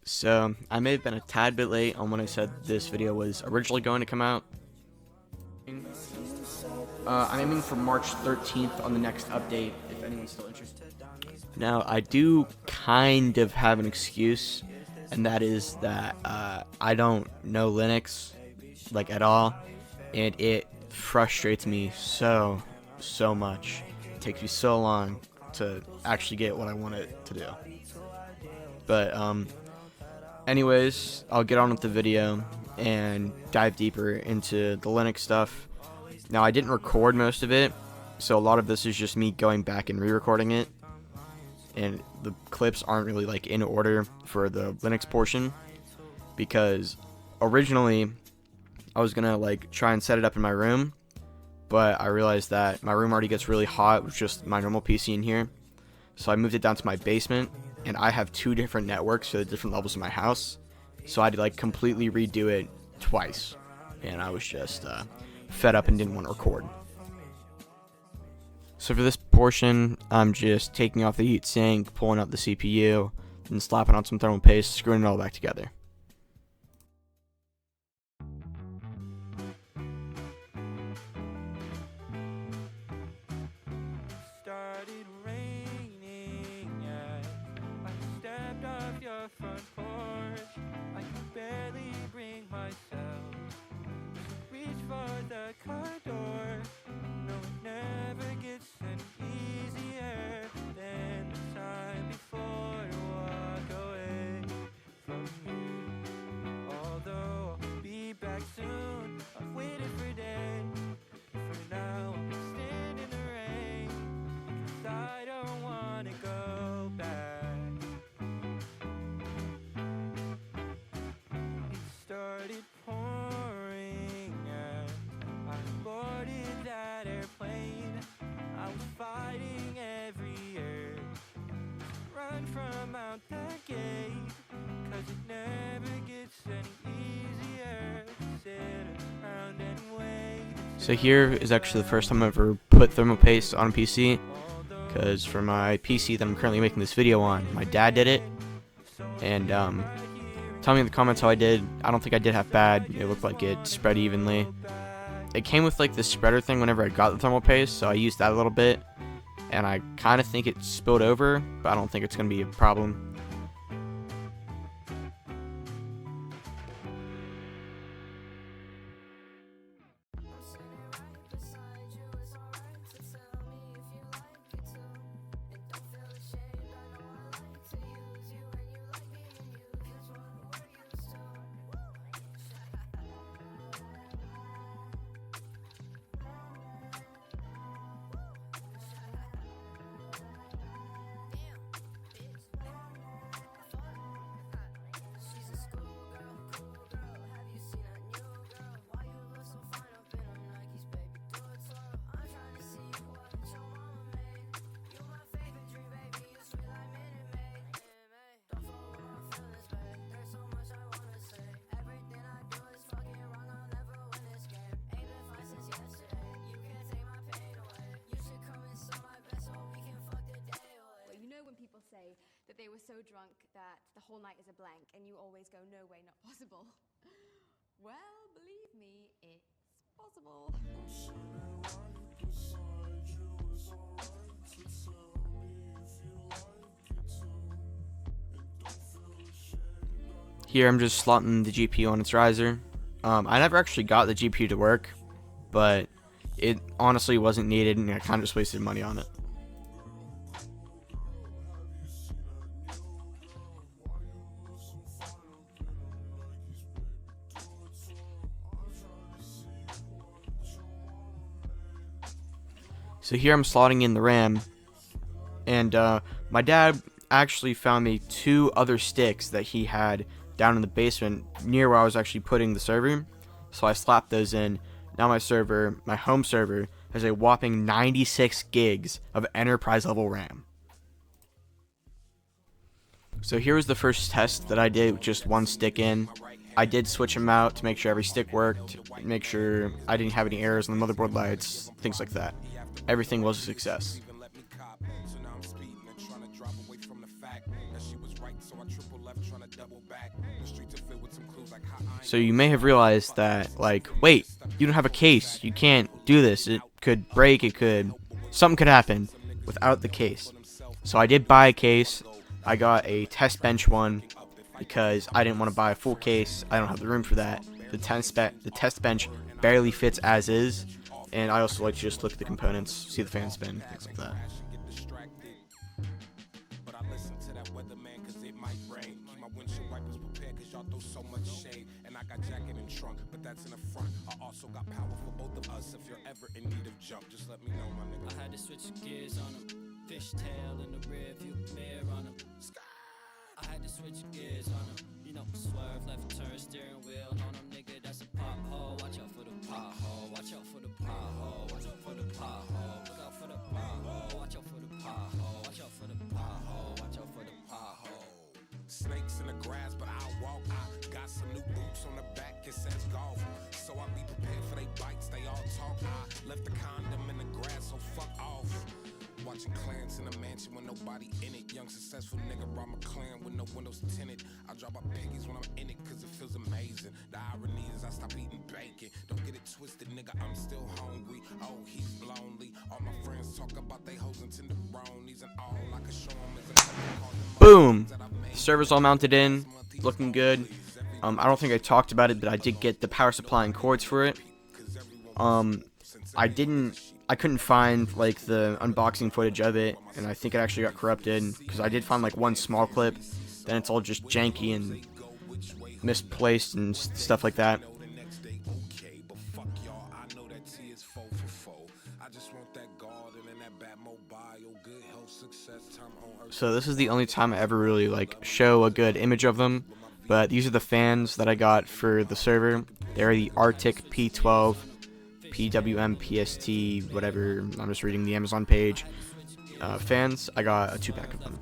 So, I may have been a tad bit late on when I said this video was originally going to come out. I'm aiming for March 13th on the next update, if anyone's still interested. Now, I do kind of have an excuse, and that is that I don't know Linux, like, at all, and it frustrates me so much. It takes me so long to actually get what I want it to do. But, anyways, I'll get on with the video and dive deeper into the Linux stuff. Now, I didn't record most of it, so a lot of this is just me going back and re-recording it, and the clips aren't really like in order for the Linux portion, because originally I was gonna like try and set it up in my room, but I realized that my room already gets really hot with just my normal PC in here, so I moved it down to my basement, and I have two different networks for the different levels of my house, so I had to like completely redo it twice, and I was just fed up and didn't want to record. So for this portion, I'm just taking off the heatsink, pulling out the CPU, and slapping on some thermal paste, screwing it all back together. Started raining, yeah. I stepped off your front porch. I could barely bring myself to reach for the car door. No, it never gets any easier than the time before to walk away from me. Although I'll be back soon, I've waited for days. For now, I'm standing in the rain, 'cause I don't wanna go back. It started pouring and I boarded that airplane. I was fighting every urge to run from out that gate, 'cause it never gets any easier to sit around and wait. So here is actually the first time I've ever put thermal paste on a PC, because for my PC that I'm currently making this video on, my dad did it, and tell me in the comments how I did. I don't think I did half bad. It looked like it spread evenly. It came with like the spreader thing whenever I got the thermal paste, so I used that a little bit, and I kind of think it spilled over, but I don't think it's going to be a problem. People say that they were so drunk that the whole night is a blank and you always go, no way, not possible. Well, believe me, it's possible. Here I'm just slotting the GPU on its riser. I never actually got the GPU to work, but it honestly wasn't needed, and I kind of just wasted money on it. So here I'm slotting in the RAM, and my dad actually found me two other sticks that he had down in the basement near where I was actually putting the server, so I slapped those in. Now my server, my home server, has a whopping 96 gigs of enterprise level RAM. So here was the first test that I did with just one stick in. I did switch them out to make sure every stick worked, make sure I didn't have any errors on the motherboard lights, things like that. Everything was a success. So you may have realized that, like, wait, you don't have a case. You can't do this. It could break. Something could happen without the case. So I did buy a case. I got a test bench one because I didn't want to buy a full case. I don't have the room for that. The test bench barely fits as is, and I also like to just look at the components, see the fan spin, things like that. I had to switch gears on them. Fishtail in the rear view mirror on them. I had to switch gears on them. You know, swerve, left turn, steering wheel on them, nigga. That's a pothole. Watch out for the pothole. Watch out for the pothole. Watch out for the pothole. Look out for the pothole. Watch out for the pothole. Watch out for the pothole. Watch out for the pothole. Snakes in the grass, but I'll walk. I got some new boots on the back, it says golf. So I be prepared for they bites, they all talk. I left the condom in the grass, so fuck off. Watching clans in a mansion with nobody in it. Young successful nigga, rob my clan with no windows tinted. I drop my piggies when I'm in it, cause it feels amazing. The irony is I stop eating bacon. Don't get it twisted, nigga, I'm still hungry. Oh, he's lonely. All my friends talk about they hoes and tenderonis, and all I can show them is a Boom! The server's all mounted in, looking good. I don't think I talked about it, but I did get the power supply and cords for it. I couldn't find like the unboxing footage of it, and I think it actually got corrupted because I did find like one small clip. Then it's all just janky and misplaced and stuff like that. So this is the only time I ever really like show a good image of them. But these are the fans that I got for the server. They're the Arctic P12, PWM, PST, whatever. I'm just reading the Amazon page. Fans, I got a 2-pack of them.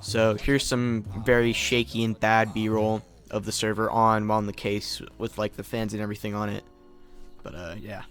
So here's some very shaky and bad B-roll of the server on while in the case with like the fans and everything on it. But yeah.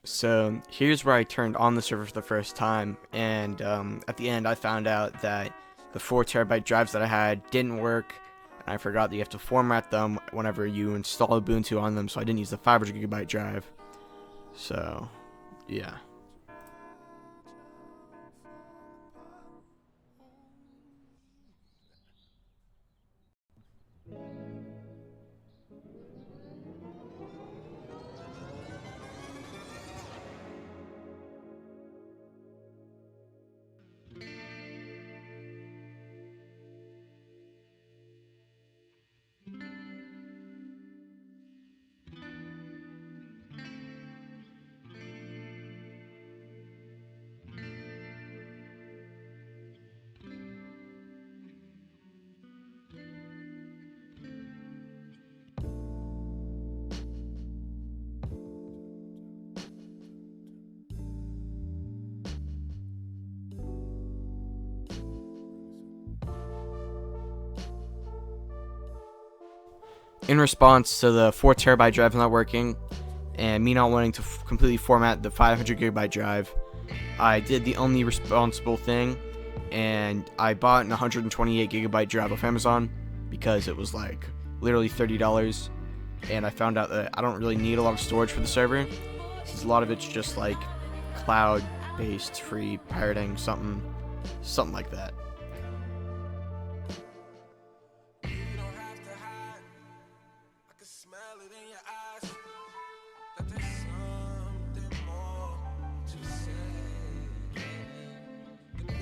So here's where I turned on the server for the first time, and at the end I found out that the 4TB drives that I had didn't work, and I forgot that you have to format them whenever you install Ubuntu on them, so I didn't use the 500GB drive. So, yeah. In response to the 4TB drive not working, and me not wanting to completely format the 500GB drive, I did the only responsible thing, and I bought an 128GB drive off Amazon because it was like literally $30, and I found out that I don't really need a lot of storage for the server, since a lot of it's just like cloud-based, free pirating, something like that. You don't have to hide. I can smell it in in your eyes that there's something more to say than words.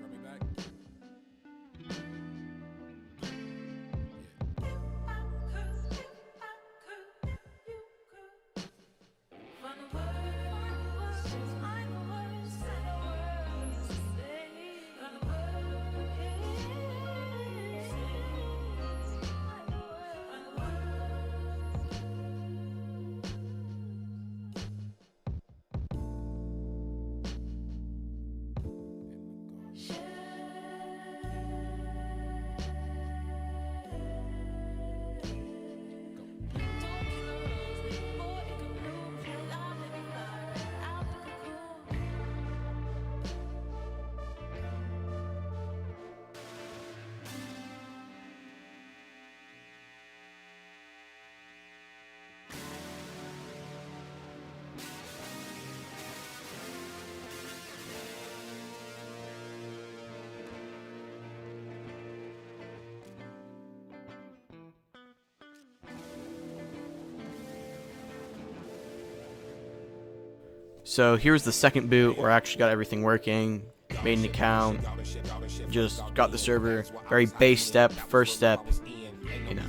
Run me back. So here's the second boot where I actually got everything working, made an account, just got the server, very base step, first step, you know.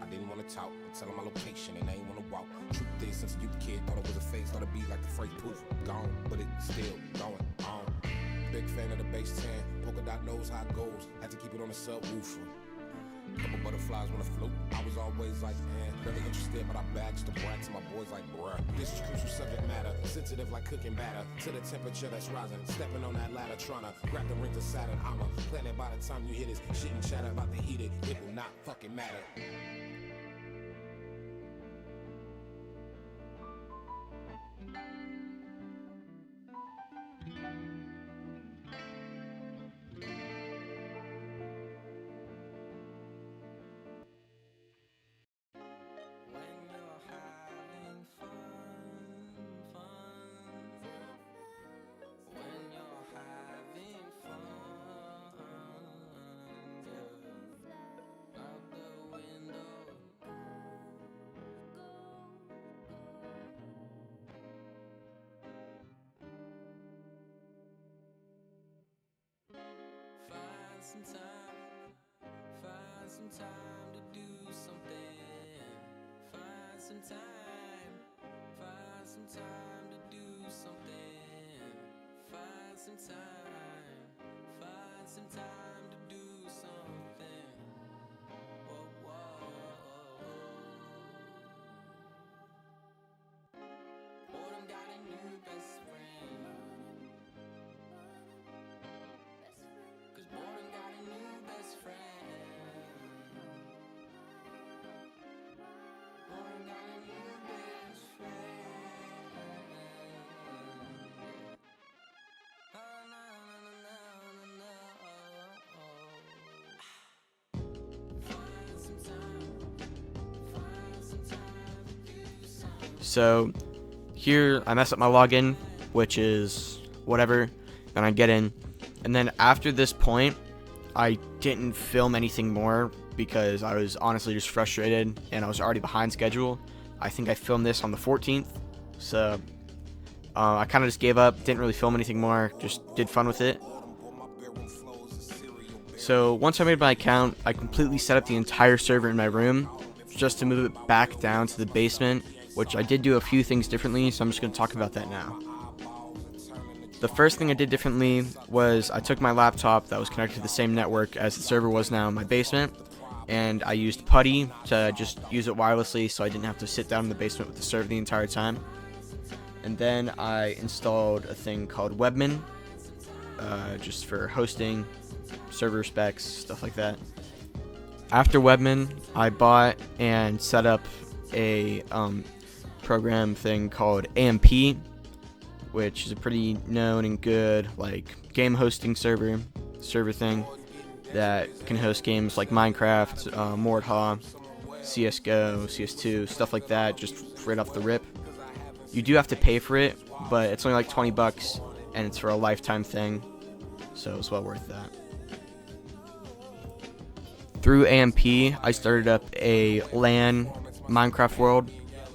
I didn't want to talk, tell them my location and they ain't want to walk. Truth is, since a youth kid, thought it was a face, thought it'd be like the phrase poof, gone, but it's still going on. Big fan of the bass 10, polka dot knows how it goes, had to keep it on the subwoofer. Couple butterflies wanna float. I was always like, really interested, but I bagged the brat to my boys like, bruh. This is crucial subject matter, sensitive like cooking batter. To the temperature that's rising, stepping on that ladder, tryna grab the ring to Saturn. I'm a planet by the time you hit it. Shit and chatter about to heat it, it will not fucking matter. Find some time to do something. Find some time to do something. Find some time to do something. Whoa, whoa. Bordem got a new best friend. Cause Bordem got a new best friend. Bordem got a new best friend. Oh, no, Find some time to do something. So here I mess up my login, which is whatever, and I get in. And then after this point, I didn't film anything more because I was honestly just frustrated and I was already behind schedule. I think I filmed this on the 14th, so I kind of just gave up, didn't really film anything more, just did fun with it. So once I made my account, I completely set up the entire server in my room just to move it back down to the basement, which I did do a few things differently, so I'm just going to talk about that now. The first thing I did differently was I took my laptop that was connected to the same network as the server was now in my basement, and I used Putty to just use it wirelessly so I didn't have to sit down in the basement with the server the entire time. And then I installed a thing called Webmin, just for hosting, server specs, stuff like that. After Webmin, I bought and set up a program thing called AMP, which is a pretty known and good game hosting server thing that can host games like Minecraft, Mordha, CSGO, CS2, stuff like that, just right off the rip. You do have to pay for it, but it's only like 20 bucks, and it's for a lifetime thing, so it's well worth that. Through AMP, I started up a LAN Minecraft world,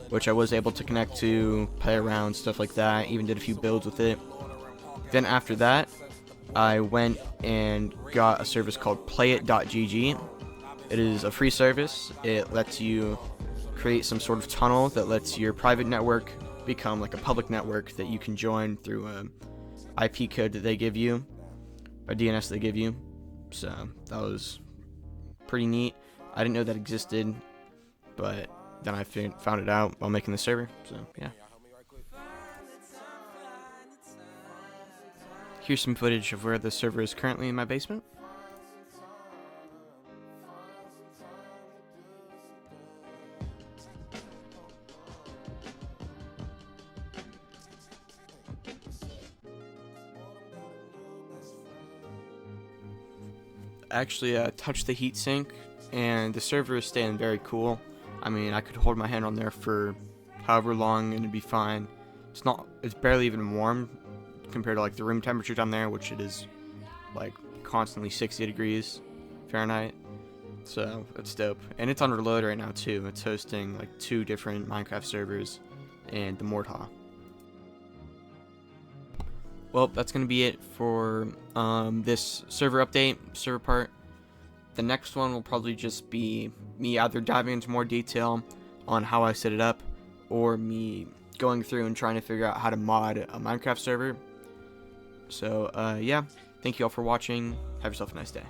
which I was able to connect to, play around, stuff like that, even did a few builds with it. Then after that, I went and got a service called Playit.gg. It is a free service. It lets you create some sort of tunnel that lets your private network become like a public network that you can join through a IP code that they give you, a DNS they give you. So that was pretty neat. I didn't know that existed, but then I found it out while making the server. So yeah. Here's some footage of where the server is currently in my basement. Actually touched the heatsink, and the server is staying very cool. I mean, I could hold my hand on there for however long and it'd be fine. It's barely even warm compared to like the room temperature down there, which it is like constantly 60 degrees Fahrenheit. So it's dope. And it's under load right now too. It's hosting like 2 different Minecraft servers and the Mordha. Well, that's going to be it for this server update, server part. The next one will probably just be me either diving into more detail on how I set it up, or me going through and trying to figure out how to mod a Minecraft server. So, yeah, thank you all for watching. Have yourself a nice day.